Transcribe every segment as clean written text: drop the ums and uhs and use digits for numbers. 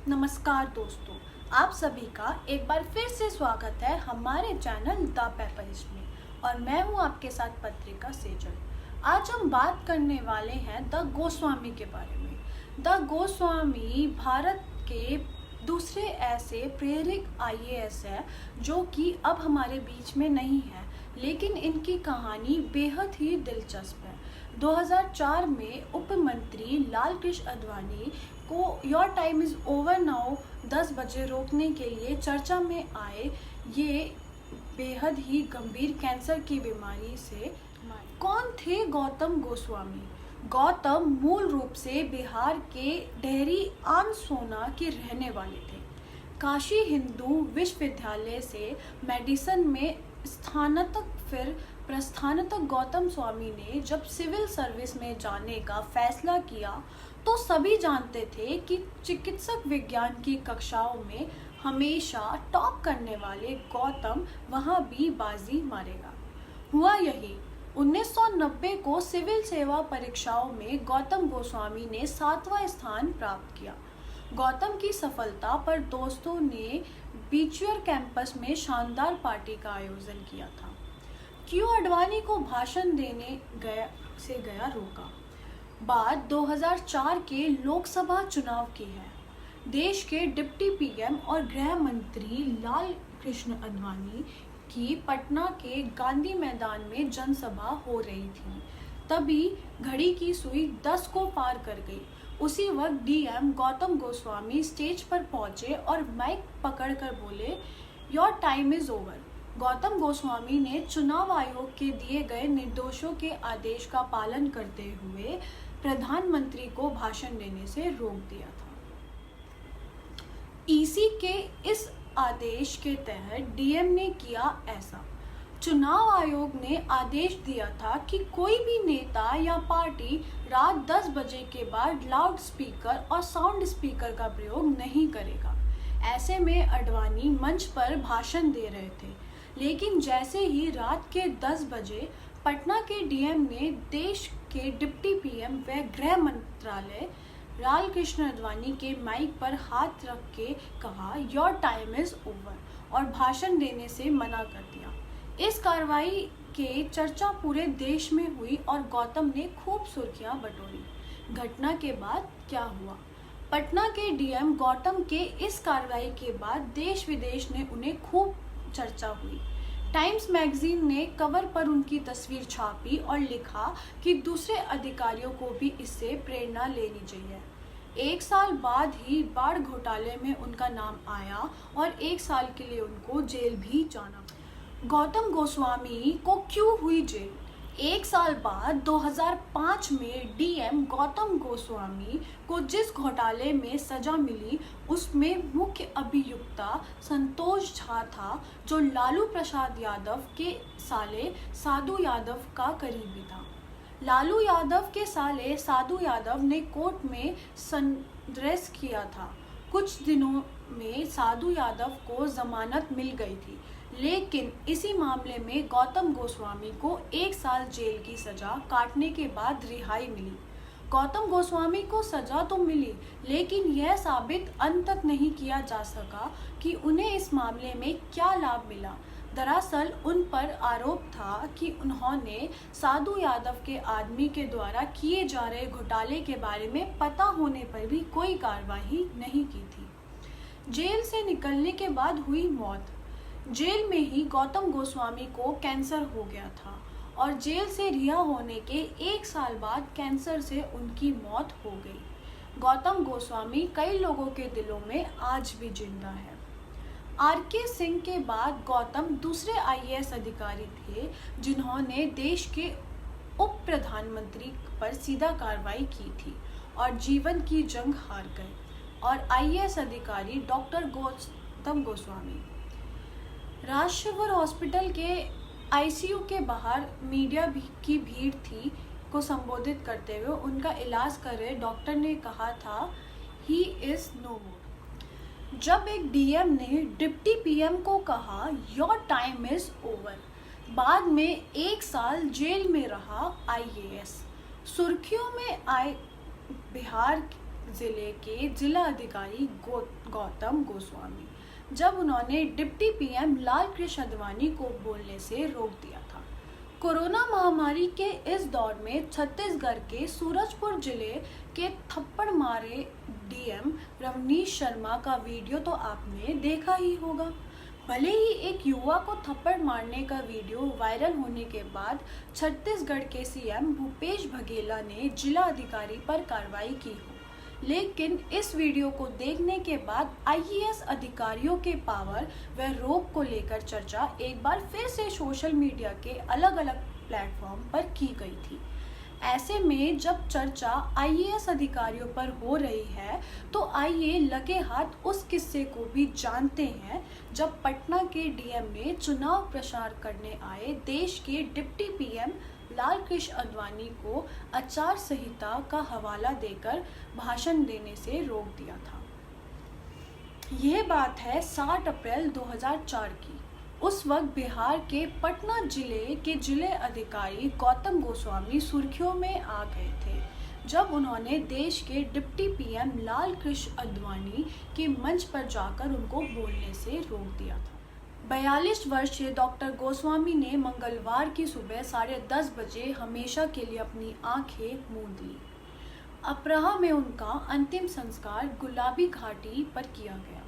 नमस्कार दोस्तों, आप सभी का एक बार फिर से स्वागत है हमारे चैनल द पेपरिस्ट में। और मैं हूं आपके साथ पत्रिका सेजल। आज हम बात करने वाले हैं द गोस्वामी के बारे में। द गोस्वामी भारत के दूसरे ऐसे प्रेरक आईएएस है जो कि अब हमारे बीच में नहीं है, लेकिन इनकी कहानी बेहद ही दिलचस्प है। 2004 में उप मंत्री लाल कृष्ण आडवाणी को your time is over now 10 बजे रोकने के लिए चर्चा में आए। ये बेहद ही गंभीर कैंसर की बीमारी से कौन थे गौतम गोस्वामी? गौतम मूल रूप से बिहार के डेहरी आनसोना के रहने वाले थे। काशी हिंदू विश्वविद्यालय से मेडिसिन में स्नातक फिर प्रस्थानतक गौतम स्वामी ने जब सिविल सर्विस में जाने का फैसला किया तो सभी जानते थे कि चिकित्सक विज्ञान की कक्षाओं में हमेशा टॉप करने वाले गौतम वहां भी बाजी मारेगा। हुआ यही। 1990 को सिविल सेवा परीक्षाओं में गौतम गोस्वामी ने 7वां स्थान प्राप्त किया। गौतम की सफलता पर दोस्तों ने बीचुअर कैंपस में शानदार पार्टी का आयोजन किया था। क्यों आडवाणी को भाषण देने गया रोका? बात 2004 के लोकसभा चुनाव की है। देश के डिप्टी पीएम और गृह मंत्री लाल कृष्ण आडवाणी की पटना के गांधी मैदान में जनसभा हो रही थी। तभी घड़ी की सुई 10 को पार कर गई। उसी वक्त डीएम गौतम गोस्वामी स्टेज पर पहुंचे और माइक पकड़कर बोले, your time is over. Gautam Goswami ने चुनाव आयोग के दिए गए निर्देशों के आदेश का पालन करते हुए प्रधानमंत्री को भाषण देने से रोक दिया था। ईसी के इस आदेश के तहत डीएम ने किया ऐसा। चुनाव आयोग ने आदेश दिया था कि कोई भी नेता या पार्टी रात 10 बजे के बाद लाउड स्पीकर और साउंड स्पीकर का प्रयोग नहीं करेगा। ऐसे में आडवाणी मंच पर भाषण दे रहे थे, लेकिन जैसे ही रात के 10 बजे पटना के डीएम ने देश के डिप्टी पीएम व गृह मंत्रालय लाल कृष्ण आडवाणी के माइक पर हाथ रख के कहा, योर टाइम इज ओवर, और भाषण देने से मना कर दिया। इस कार्रवाई के चर्चा पूरे देश में हुई और गौतम ने खूब सुर्खियां बटोरी। घटना के बाद क्या हुआ? पटना के डीएम गौतम के इस कार्रवाई के बाद देश विदेश ने उन्हें खूब चर्चा हुई। टाइम्स मैगजीन ने कवर पर उनकी तस्वीर छापी और लिखा कि दूसरे अधिकारियों को भी इससे प्रेरणा लेनी चाहिए। 1 साल बाद ही बाढ़ घोटाले में उनका नाम आया और 1 साल के लिए उनको जेल भी जाना। गौतम गोस्वामी को क्यों हुई जेल? 1 साल बाद 2005 में डीएम गौतम गोस्वामी को जिस घोटाले में सजा मिली उसमें मुख्य अभियुक्ता संतोष झा था, जो लालू प्रसाद यादव के साले साधु यादव का करीबी था। लालू यादव के साले साधु यादव ने कोर्ट में संदेश किया था। कुछ दिनों में साधु यादव को जमानत मिल गई थी, लेकिन इसी मामले में गौतम गोस्वामी को 1 साल जेल की सजा काटने के बाद रिहाई मिली। गौतम गोस्वामी को सजा तो मिली, लेकिन यह साबित अंत तक नहीं किया जा सका कि उन्हें इस मामले में क्या लाभ मिला। दरअसल उन पर आरोप था कि उन्होंने साधु यादव के आदमी के द्वारा किए जा रहे घोटाले के बारे में पता होने पर भी कोई कार्रवाई नहीं की थी। जेल से निकलने के बाद हुई मौत। जेल में ही गौतम गोस्वामी को कैंसर हो गया था और जेल से रिहा होने के 1 साल बाद कैंसर से उनकी मौत हो गई। गौतम गोस्वामी कई लोगों के दिलों में आज भी जिंदा है। आरके सिंह के बाद गौतम दूसरे आईएएस अधिकारी थे जिन्होंने देश के उप प्रधानमंत्री पर सीधा कार्रवाई की थी और जीवन की जंग हार गए। और आईएएस अधिकारी डॉक्टर गौतम गोस्वामी राजशेखर हॉस्पिटल के आईसीयू के बाहर मीडिया की भीड़ थी को संबोधित करते हुए उनका इलाज कर रहे डॉक्टर ने कहा था, ही इज नो मोर। जब एक डीएम ने डिप्टी पीएम को कहा, योर टाइम इज ओवर, बाद में 1 साल जेल में रहा आईएएस। सुर्खियों में आए बिहार जिले के जिला अधिकारी गौतम गोस्वामी, जब उन्होंने डिप्टी पीएम लाल कृष्ण आडवाणी को बोलने से रोक दिया था। कोरोना महामारी के इस दौर में छत्तीसगढ़ के सूरजपुर जिले के थप्पड़ मारे डीएम रवनीश शर्मा का वीडियो तो आपने देखा ही होगा। भले ही एक युवा को थप्पड़ मारने का वीडियो वायरल होने के बाद छत्तीसगढ़ के सीएम भूपेश बघेल ने जिला अधिकारी पर कार्रवाई की हो, लेकिन इस वीडियो को देखने के बाद आईएएस अधिकारियों के पावर व रोब को लेकर चर्चा एक बार फिर से सोशल मीडिया के अलग अलग प्लेटफॉर्म पर की गई थी। ऐसे में जब चर्चा आईएएस अधिकारियों पर हो रही है तो आइए लगे हाथ उस किस्से को भी जानते हैं, जब पटना के डीएम ने चुनाव प्रचार करने आए देश के डिप्टी पीएम लाल कृष्ण आडवाणी को आचार संहिता का हवाला देकर भाषण देने से रोक दिया था। यह बात है 7 अप्रैल 2004 की। उस वक्त बिहार के पटना जिले के जिले अधिकारी गौतम गोस्वामी सुर्खियों में आ गए थे, जब उन्होंने देश के डिप्टी पीएम लाल कृष्ण आडवाणी के मंच पर जाकर उनको बोलने से रोक दिया था। 42 वर्षीय डॉक्टर गोस्वामी ने मंगलवार की सुबह 10:30 बजे हमेशा के लिए अपनी आंखें मूंद ली। अपराह में उनका अंतिम संस्कार गुलाबी घाटी पर किया गया।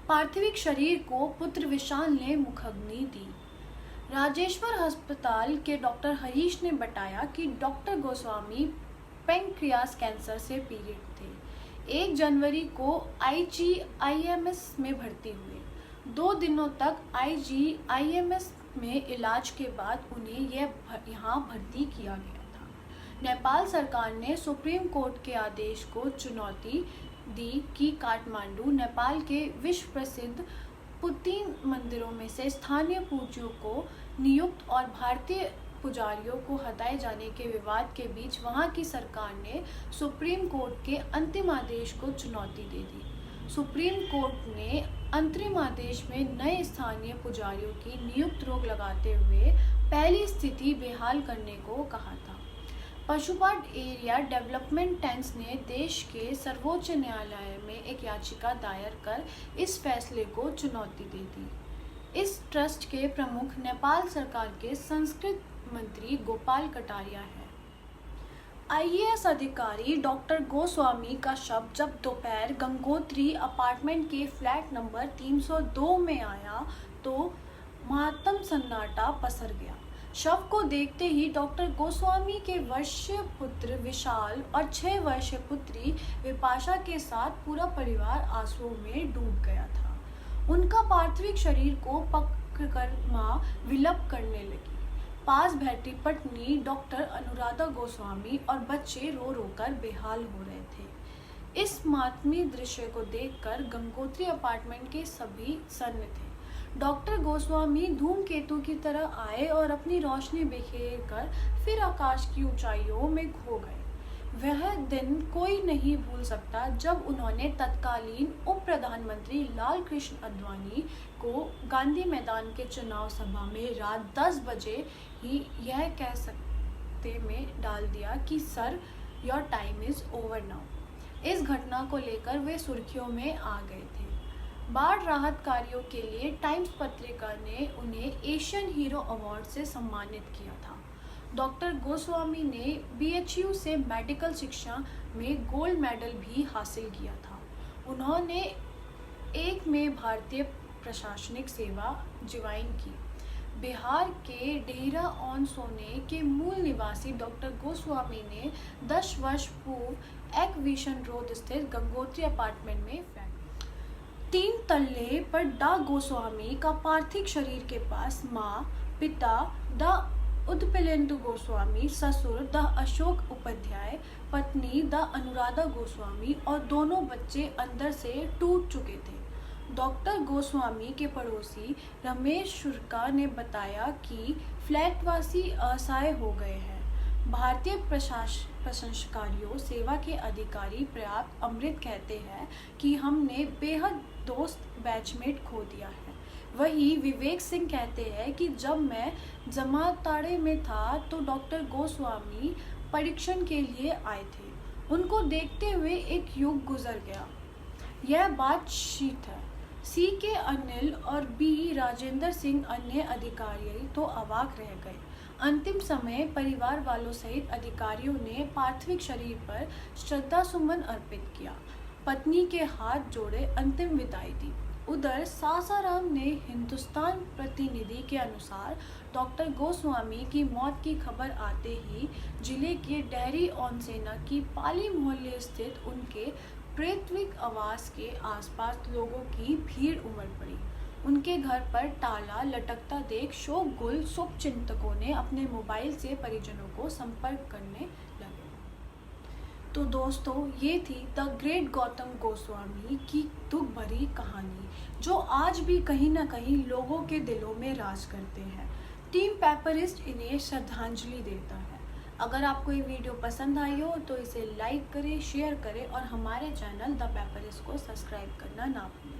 पार्थिव शरीर को पुत्र विशाल ने मुखाग्नि दी। राजेश्वर अस्पताल के डॉक्टर हरीश ने बताया कि डॉक्टर गोस्वामी पैंक्रियास कैंसर से पीड़ित थे। 1 जनवरी को आईजीआईएमएस में भर्ती हुए। 2 दिनों तक आईजीआईएमएस में इलाज के बाद उन्हें यहाँ भर्ती किया गया था। नेपाल सरकार ने सुप्रीम कोर्ट के आदेश को चुनौती दी कि काठमांडू, नेपाल के विश्व प्रसिद्ध पुतिन मंदिरों में से स्थानीय पूज्यों को नियुक्त और भारतीय पुजारियों को हटाए जाने के विवाद के बीच वहां की सरकार ने सुप्रीम कोर्ट के अंतिम आदेश को चुनौती दे दी। सुप्रीम कोर्ट ने अंतरिम आदेश में नए स्थानीय पुजारियों की नियुक्त रोक लगाते हुए पहली स्थिति बेहाल करने को कहा था। पशुपाट एरिया डेवलपमेंट टेंस ने देश के सर्वोच्च न्यायालय में एक याचिका दायर कर इस फैसले को चुनौती दे दी। इस ट्रस्ट के प्रमुख नेपाल सरकार के संस्कृत मंत्री गोपाल कटारिया है। आईएएस अधिकारी डॉक्टर गोस्वामी का शव जब दोपहर गंगोत्री अपार्टमेंट के फ्लैट नंबर 302 में आया तो मातम सन्नाटा पसर गया। शव को देखते ही डॉक्टर गोस्वामी के वर्षीय पुत्र विशाल और 6 वर्षीय पुत्री विपाशा के साथ पूरा परिवार आंसुओं में डूब गया था। उनका पार्थिव शरीर को पकड़कर मां विलप करने लगी। पास बैठी पत्नी डॉक्टर अनुराधा गोस्वामी और बच्चे रो रो कर बेहाल हो रहे थे। इस मातमी दृश्य को देखकर गंगोत्री अपार्टमेंट के सभी सन्न थे। डॉक्टर गोस्वामी धूमकेतु की तरह आए और अपनी रोशनी बिखेर कर फिर आकाश की ऊंचाइयों में खो गए। वह दिन कोई नहीं भूल सकता जब उन्होंने तत्कालीन उप प्रधानमंत्री लाल कृष्ण आडवाणी को गांधी मैदान के चुनाव सभा में रात 10 बजे ही यह कह सकते में डाल दिया कि sir, your time is over now. इस घटना को लेकर वे सुर्खियों में आ गए थे। बाढ़ राहत कार्यों के लिए टाइम्स पत्रिका ने उन्हें एशियन हीरो अवार्ड से सम्मानित किया था। डॉक्टर गोस्वामी ने बीएचयू से मेडिकल शिक्षा में गोल्ड मेडल भी हासिल किया था। उन्होंने 1 में भारतीय प्रशासनिक सेवा ज्वाइन की। बिहार के डेहरा ऑन सोने के मूल निवासी डॉक्टर गोस्वामी ने 10 वर्ष पूर्व एक्विशन रोड स्थित गंगोत्री अपार्टमेंट में 3 तल्ले पर डा गोस्वामी का पार्थिव शरीर के पास माँ, पिता डा उदपेलेंदु गोस्वामी, ससुर द अशोक उपाध्याय, पत्नी द अनुराधा गोस्वामी और दोनों बच्चे अंदर से टूट चुके थे। डॉक्टर गोस्वामी के पड़ोसी रमेश शुक्ला ने बताया कि फ्लैटवासी असहाय हो गए हैं। भारतीय प्रशंसकारियों सेवा के अधिकारी पर्याप्त अमृत कहते हैं कि हमने बेहद दोस्त बैचमेट खो दिया है। वहीं विवेक सिंह कहते हैं कि जब मैं जमाताड़े में था तो डॉक्टर गोस्वामी परीक्षण के लिए आए थे। उनको देखते हुए एक युग गुजर गया। यह बात शीत है। सी के अनिल और बी राजेंद्र सिंह अन्य अधिकारी तो अवाक रह गए। अंतिम समय परिवार वालों सहित अधिकारियों ने पार्थिव शरीर पर श्रद्धा सुमन अर्पित किया, पत्नी के हाथ जोड़े अंतिम विदाई दी। उधर सासाराम ने हिंदुस्तान प्रतिनिधि के अनुसार डॉक्टर गोस्वामी की मौत की खबर आते ही जिले के डेहरी ऑन सेना की पाली मोहल्ले स्थित उनके पैतृक आवास के आसपास लोगों की भीड़ उमड़ पड़ी। उनके घर पर ताला लटकता देख शोकगुल शुभचिंतकों ने अपने मोबाइल से परिजनों को संपर्क करने लगे। तो दोस्तों, ये थी द ग्रेट गौतम गोस्वामी की दुख भरी कहानी, जो आज भी कहीं ना कहीं लोगों के दिलों में राज करते हैं। टीम पेपरिस्ट इन्हें श्रद्धांजलि देता है। अगर आपको ये वीडियो पसंद आई हो तो इसे लाइक करें, शेयर करें और हमारे चैनल द पेपरिस्ट को सब्सक्राइब करना ना भूलें।